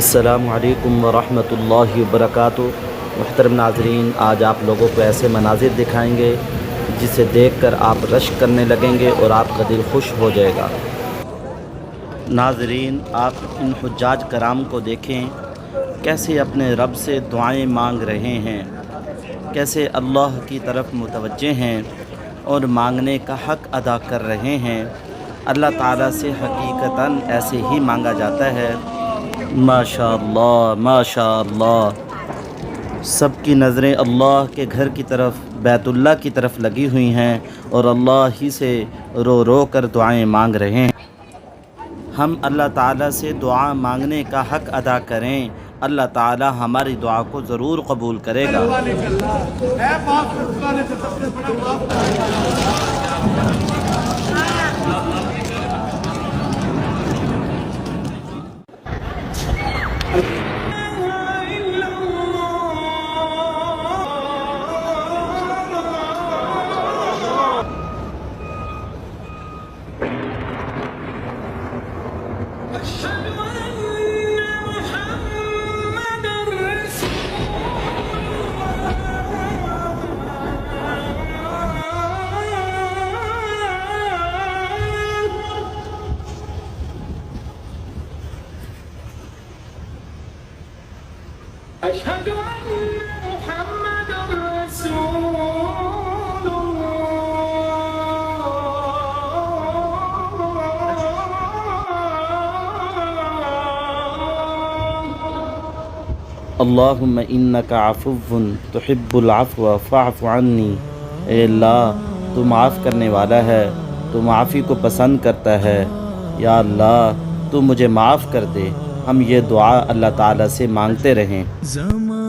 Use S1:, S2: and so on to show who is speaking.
S1: अस्सलामु अलैकुम वरहमतुल्लाहि वबरकातुहू। मुहतरम नाज़रीन, आज आप लोगों को ऐसे मनाज़िर दिखाएंगे जिसे देखकर आप रश्क करने लगेंगे और आपका दिल खुश हो जाएगा। नाज़रीन, आप इन हुज्जाज कराम को देखें, कैसे अपने रब से दुआएं मांग रहे हैं, कैसे अल्लाह की तरफ मुतवज्जे हैं और मांगने का हक़ अदा कर रहे हैं। अल्लाह ताला से हकीकतन ऐसे ही मांगा जाता है। माशाअल्लाह माशाअल्लाह। सबकी नज़रें अल्लाह के घर की तरफ, बैतुल्लाह की तरफ लगी हुई हैं और अल्लाह ही से रो रो कर दुआएं मांग रहे हैं। हम अल्लाह ताला से दुआ मांगने का हक़ अदा करें, अल्लाह ताला हमारी दुआ को ज़रूर कबूल करेगा।
S2: أشهد أن محمدًا رسول
S1: अल्लाहुम्मा इन्नका अफ़ुव्वुन तुहिब्बुल अफ़्व फ़अफ़ु अन्नी। ए अल्लाह, तू माफ़ करने वाला है, तू माफ़ी को पसंद करता है। या अल्लाह, तू मुझे माफ़ कर दे। हम ये दुआ अल्लाह ताला से मांगते रहें।